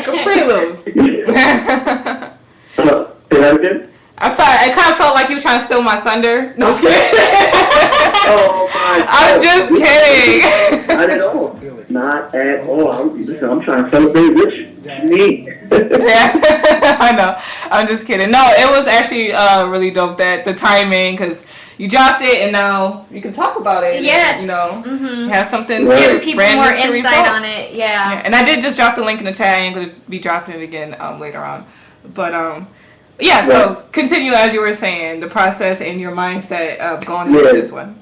like a prelude. Say that again? I kind of felt like you were trying to steal my thunder. No, I'm kidding. Oh my God. I'm just kidding. Not at all. Not at all. I'm trying to celebrate with you. Me. Yeah, I know. I'm just kidding. No, it was actually really dope, that the timing, because you dropped it and now you can talk about it. Yes. And, you have something give people more insight report on it. Yeah. And I did just drop the link in the chat. I ain't going to be dropping it again later on. But yeah, so continue as you were saying, the process and your mindset of going into this one.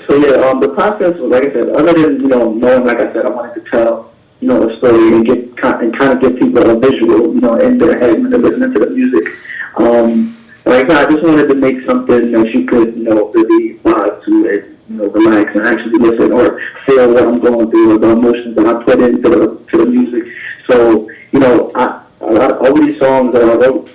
So yeah, the process was, like I said, other than knowing, like I said, I wanted to tell a story and kind of give people a visual, in their head when they're listening to the music. Like I just wanted to make something that you could, really vibe to it, relax and actually listen or feel what I'm going through or the emotions that I put into the music. So all these songs that I wrote,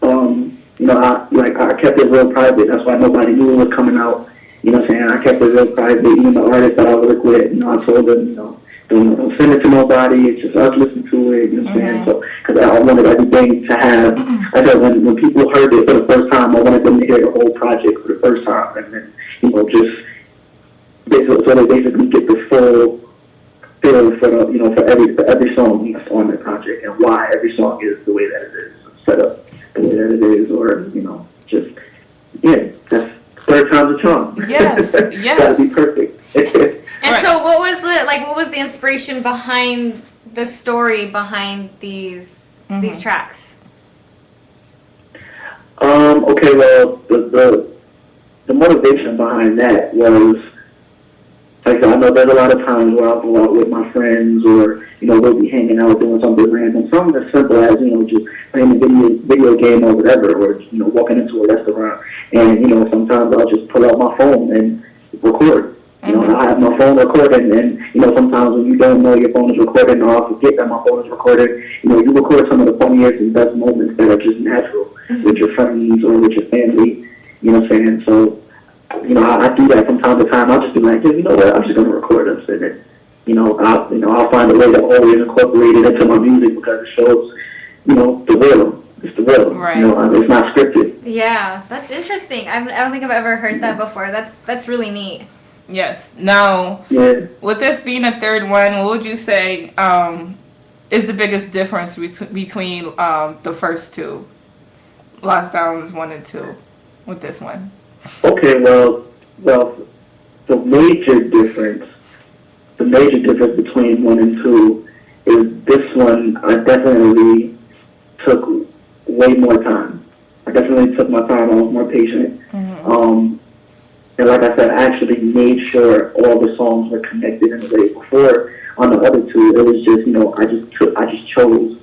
I kept it real private. That's why nobody knew it was coming out. I kept it real private. Even the artists that I work with, I told them, don't send it to nobody. It's just us listening to it. You know what I'm saying? So, because I wanted everything to have. I said when people heard it for the first time, I wanted them to hear the whole project for the first time, and then just so they basically get the full feel for every song that's on the project and why every song is the way that it is, set up the way that it is, or that's third time's a charm. Yes. Gotta be perfect. And so, what was the inspiration behind the story behind these tracks? Okay, well, the motivation behind that was, like I know there's a lot of times where I'll go out with my friends, or we'll be hanging out doing something random, something as simple as just playing a video game or whatever, or walking into a restaurant, and sometimes I'll just pull out my phone and record. I have my phone recording, and sometimes when you don't know your phone is recording, or I forget that my phone is recording, you record some of the funniest and best moments that are just natural with your friends or with your family. You know what I'm saying? So, I do that from time to time. I'll just be like, you know what? I'm just gonna record this, and I'll find a way to always incorporate it into my music because it shows, the real. It's the real. Right. It's not scripted. Yeah, that's interesting. I don't think I've ever heard that before. That's really neat. Yes. Now, with this being a third one, what would you say is the biggest difference between the first two, Zounds 1 and 2, with this one? Okay, well, the major difference between 1 and 2 is this one. I definitely took way more time. I definitely took my time. I was more patient. And like I said, I actually made sure all the songs were connected in a way. Before, on the other two, it was just, I just chose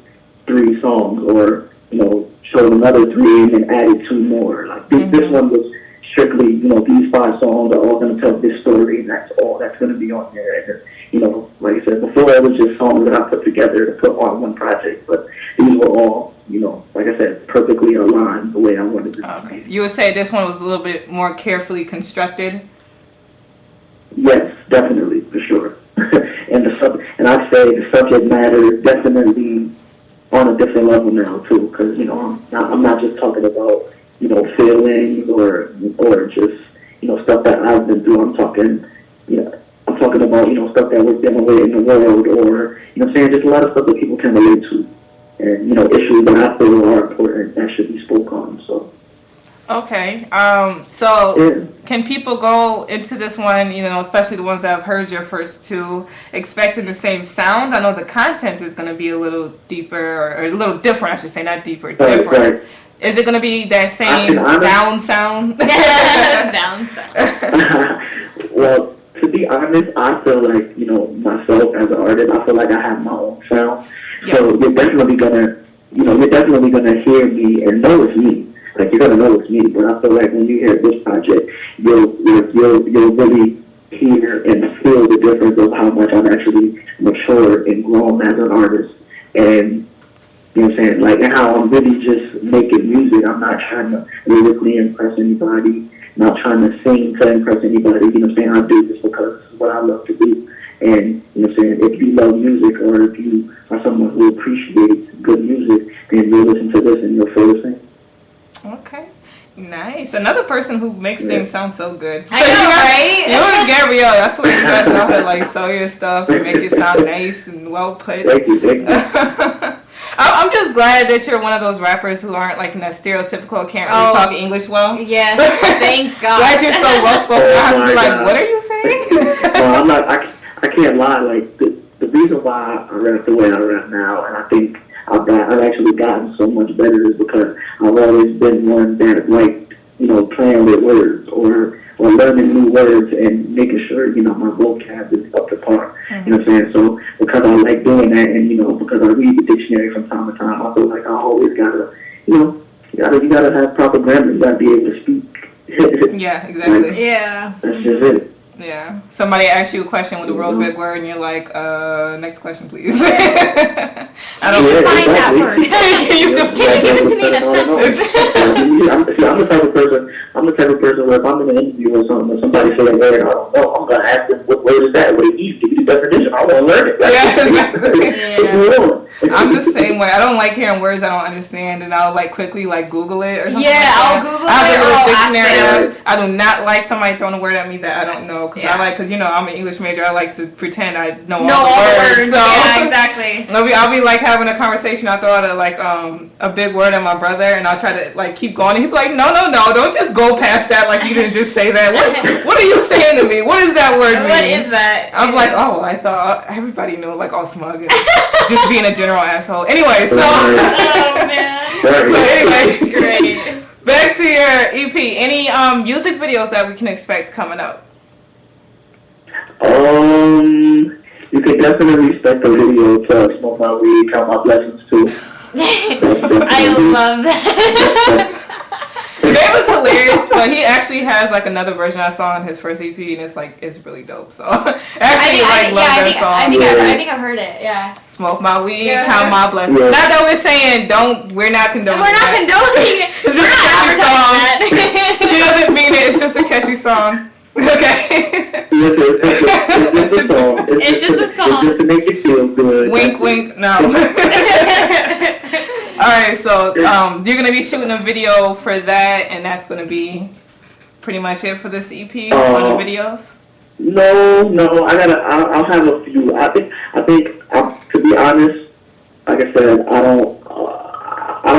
3 songs, or, chose another 3 and then added 2 more. Like, this one was strictly, these 5 songs are all going to tell this story, and that's all that's going to be on there. And, like I said, before it was just songs that I put together to put on one project, but these were all, like I said, perfectly aligned the way I wanted to. Okay. You would say this one was a little bit more carefully constructed? Yes, definitely, for sure. And I'd say the subject matter definitely on a different level now too, because I'm not just talking about feelings or just stuff that I've been through. I'm talking about stuff that we're dealing with in the world, or saying just a lot of stuff that people can relate to, and issues that I feel are important that should be spoke on. So. Okay. Can people go into this one, especially the ones that have heard your first 2, expecting the same sound? I know the content is going to be a little deeper, or a little different, I should say, not deeper, different. Right. Is it going to be that same sound? Sound. Well, to be honest, I feel like, myself as an artist, I feel like I have my own sound. Yes. So you're definitely gonna hear me and know it's me. Like, you're gonna know it's me. But I feel like when you hear this project, you'll really hear and feel the difference of how much I'm actually matured and grown as an artist. And you know what I'm saying? Like, and how I'm really just making music. I'm not trying to lyrically impress anybody. Not trying to sing to impress anybody. You know what I'm saying? I do this because this is what I love to do. And you know what I'm saying, if you love music or if you are someone who appreciates good music, then you'll listen to this and you'll feel the same. Okay. Nice. Another person who makes things sound so good. I know, right? You and Gabrielle, I swear you guys know how to like sew your stuff and make it sound nice and well put. Thank you. I'm just glad that you're one of those rappers who aren't like in that stereotypical can't really talk English well. Yes, thank God. Glad you're so well spoken. I have to be like, what are you saying? Well, I'm not. I can't lie. Like the reason why I rap the way I rap now, and I think I've actually gotten so much better is because I've always been one that liked, you know, playing with words or learning new words and making sure, you know, my vocab is up to par. You know what I'm saying? So because I like doing that, and you know, because I read the dictionary from time to time, I feel like I always gotta, you know, you gotta have proper grammar. You gotta be able to speak. Yeah, exactly. Like, Yeah. that's just it. Yeah. Somebody asks you a question with a real big word, and you're like, next question, please. I don't Define that exactly. word. Can you Can you give it to me in a sentence? I'm the type of person. I'm the type of person where if I'm in an interview or something, and somebody say a word I don't know, I'm gonna ask them what word is that? What it means? Give me the definition. I want to learn it. I'm the same way. I don't like hearing words I don't understand, and I'll like quickly like Google it or something. Yeah, like I'll Google I'll it go or to the I'll dictionary. ask I do not like somebody throwing a word at me that I don't know because Yeah. because you know I'm an English major. I like to pretend I know No, all the words. So Yeah, exactly. I'll be like having a conversation. I'll throw out a big word at my brother, and I'll try to like keep going. And he'll be like, no, don't just go past that. Like you didn't just say that. What are you saying to me? What does that word mean? What is that? I'm like, oh, I thought everybody knew, like all smug and just being a general asshole. Anyway, so Oh man. so anyway, Great. back to your EP. Any music videos that we can expect coming up? You can definitely expect a video to Smoke My Weed, Count My Blessings too. I love that. Gabe was hilarious, but he actually has like another version I saw on his first EP, and it's really dope. So love that song. I think I've heard it. Yeah. Smoke my weed, Yeah. count my blessings. Yeah. Not that we're saying we're not condoning We're not that. condoning it. It's just a catchy song. He doesn't mean it. It's just a catchy song. Okay. It's just a song. It's just a song. It's just to make you feel good. Wink, wink. No. All right. So you're gonna be shooting a video for that, and that's gonna be pretty much it for this EP. On the videos. No. I'll have a few. I think. To be honest, like I said, I don't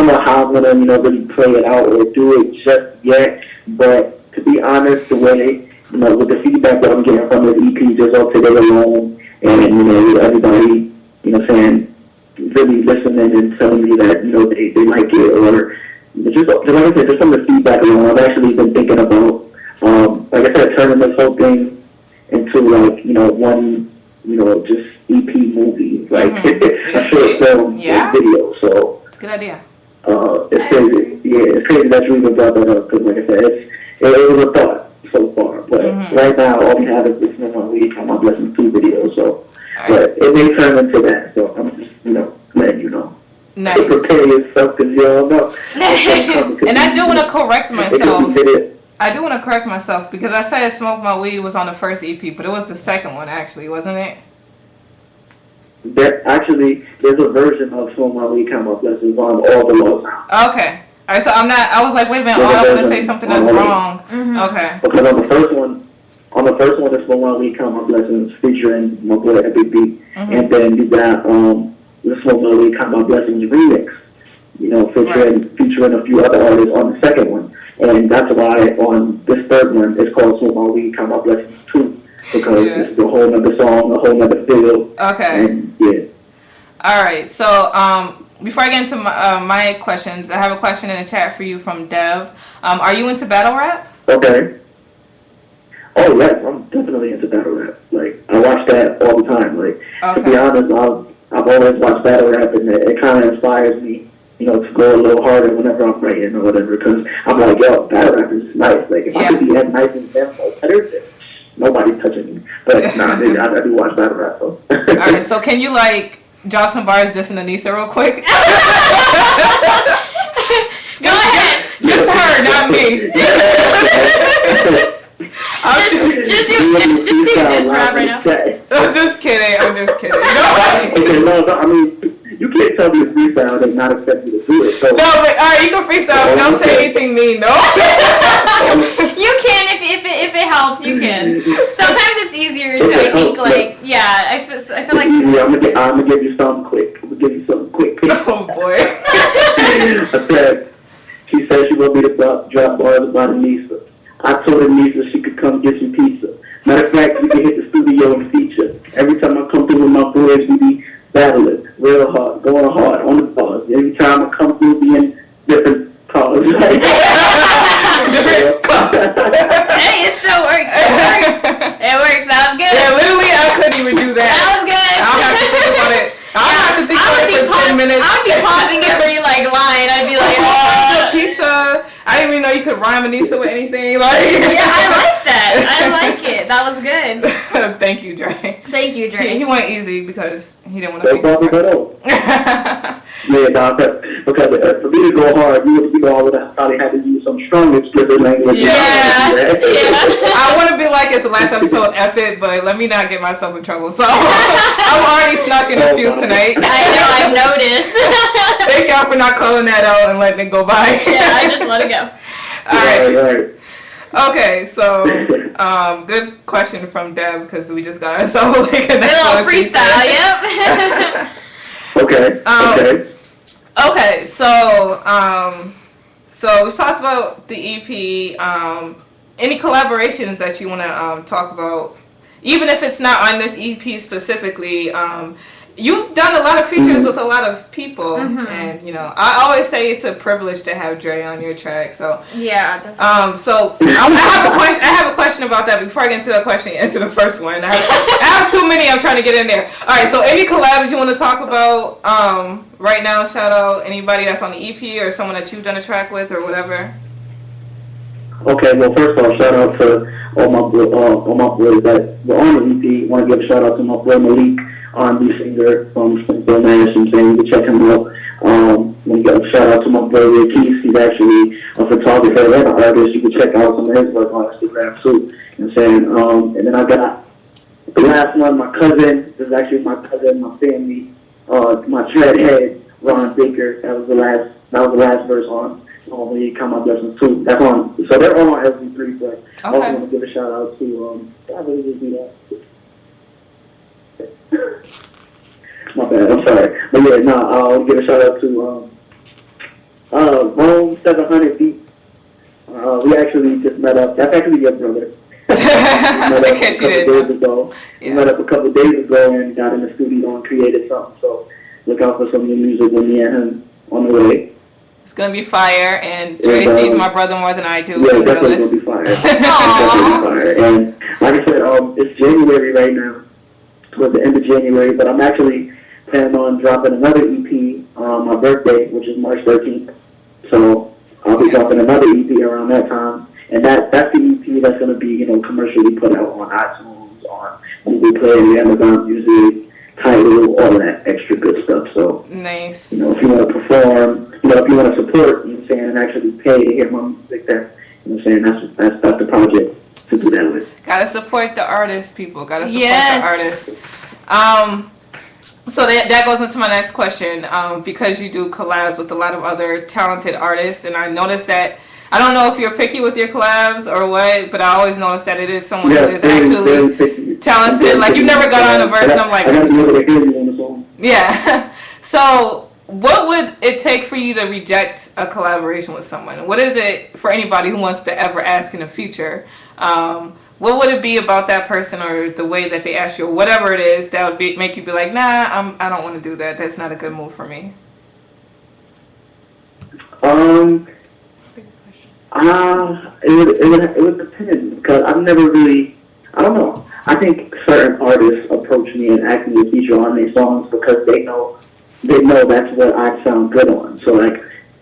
know how I'm gonna, really play it out or do it just yet. But to be honest, the way, with the feedback that I'm getting from this EP just off today alone, and everybody, saying, really listening and telling me that they like it, or just like I said, just from the feedback alone, I've actually been thinking about, like I said, turning this whole thing into one, just EP movie, like a short film video. So it's a good idea. It's crazy. Yeah, it's crazy that you even brought that up because, like I said, it was a thought so far. But right now, all we have is this one week on my Blessings 2 video. So, but it may turn into that. So I'm just, letting you know. Nice. To prepare yourself because you don't know. And I do want to correct myself. I do want to correct myself because I said Smoke My Weed was on the first EP, but it was the second one actually, wasn't it? There's a version of Smoke My Weed, Count My Blessings on all the laws now. Okay. All right, so I was like, wait a minute, I'm going to say something that's wrong. Okay. Because on the first one, it's Smoke My Weed, Count My Blessings featuring my boy Epic B. And then you got the Smoke My Weed, Count My Blessings remix, featuring a few other artists on the second one. And that's why on this third one, it's called Smoke My Weed, Count My Blessings 2. Because it's a whole nother song, a whole nother feel. Okay. And, yeah. All right. So before I get into my questions, I have a question in the chat for you from Dev. Are you into battle rap? Okay. Oh, yes. I'm definitely into battle rap. Like, I watch that all the time. Like, to be honest, I've always watched battle rap, and it kind of inspires me, to go a little harder whenever I'm writing or whatever. Because I'm like, yo, battle rap is nice. Like, if I could be as nice and better, then nobody's touching me. But I do watch battle rap though. Alright, so can you drop some bars dissing Anissa real quick? Go ahead. Just her, not me. Just Just do this rap right now. I'm just kidding. Okay, no, I mean, you can't tell me to freestyle and not expect you to do it. So. No, but alright, you can freestyle. Don't say anything mean, no? You can if it helps. You can. Sometimes it's easier to I think like I feel like. Yeah, I'm gonna give you something quick. Oh boy. She said she wanted me to drop bars about Anissa. I told Anissa she could come get some pizza. Matter of fact, we can hit the studio and feature. Every time I come through with my boys, we be battling real hard, going hard on the bars. Every time I come through, we in different cars. Hey, it still works. It works. That was good. Yeah, literally, I couldn't even do that. That was good. I'll have to think about it. I'll have to think about it for 10 minutes. I'd be pausing every line. I'd be like, pizza. I didn't even know you could rhyme Anissa with anything. Like, yeah, I like that. I like it. That was good. Thank you, Dre. Thank you, Dre. He went easy because he didn't want to. No problem at all. Yeah, because for me to go hard, you would probably have to use some strong explicit language. Yeah. I want to be like it's the last episode, F it, but let me not get myself in trouble. So I'm already snuck in a few tonight. I know, I've noticed. Thank y'all for not calling that out and letting it go by. Yeah, I just let it go. All right. Okay, so good question from Deb because we just got ourselves like a little freestyle. Yep. Okay. Okay, so we've talked about the EP. Any collaborations that you want to talk about, even if it's not on this EP specifically? You've done a lot of features with a lot of people, and I always say it's a privilege to have Dre on your track. So yeah, definitely. So I have a question about that. Before I get into the question, answer the first one. I have too many. I'm trying to get in there. All right. So any collabs you want to talk about right now? Shout out anybody that's on the EP or someone that you've done a track with or whatever. Okay. Well, first of all, shout out to all my boys that were on the EP. Want to give a shout out to my boy Malik, R&B singer from Springfield, Mass. I'm saying you can check him out. Want to give a shout out to my boy Rick Keith. He's actually a photographer and an artist. You can check out some of his work on Instagram too. You know what I'm saying? And then I got the last one, my cousin. This is actually my cousin, my family, my dreadhead, Ron Baker. That was the last verse on when you come up lessons too. That's on. So they're all on SB3. But I also want to give a shout out to. I really just do that. My bad, I'm sorry. But yeah, I'll give a shout out to Rome 700 Beats. We actually just met up. That's actually your brother. We met up a couple days ago and got in the studio and created something. So look out for some new music with me and him on the way. It's gonna be fire, and Dre sees my brother more than I do. Yeah, definitely gonna be fire. Definitely fire. And like I said, it's January right now. Towards the end of January, but I'm actually planning on dropping another EP on my birthday, which is March 13th. So I'll be dropping another EP around that time, and that's the EP that's going to be commercially put out on iTunes, on Google Play, Amazon Music, Tidal, all that extra good stuff. So nice. If you want to perform, if you want to support, and actually pay to hear my music, that's the project. To do that with. Gotta support the artists, people. Gotta support the artists. So that goes into my next question. Because you do collabs with a lot of other talented artists, and I noticed that I don't know if you're picky with your collabs or what, but I always notice that it is someone who is actually talented. Like you've never got on a verse, and I'm like, I gotta be able to hear you on the song. Yeah. So. What would it take for you to reject a collaboration with someone? What is it for anybody who wants to ever ask in the future? What would it be about that person or the way that they ask you or whatever it is that would make you be like, nah, I don't want to do that. That's not a good move for me. It would depend because I've never really, I don't know. I think certain artists approach me and ask me to feature on their songs because they know that's what I sound good on. So I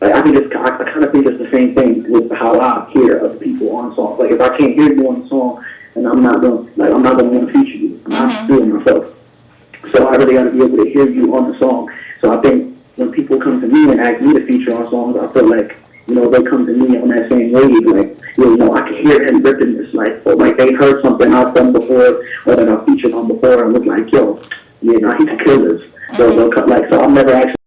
kind of think it's the same thing with how I hear other people on songs. Like if I can't hear you on the song, and I'm not gonna want to feature you. I'm not doing myself. So I really got to be able to hear you on the song. So I think when people come to me and ask me to feature on songs, I feel like you know, they come to me on that same wave, like, you know, I can hear him ripping this, like, or like they heard something I've done before or that I've featured on before and was like, yo, yeah, no, he can kill this. So they'll cut, like, so I'm never actually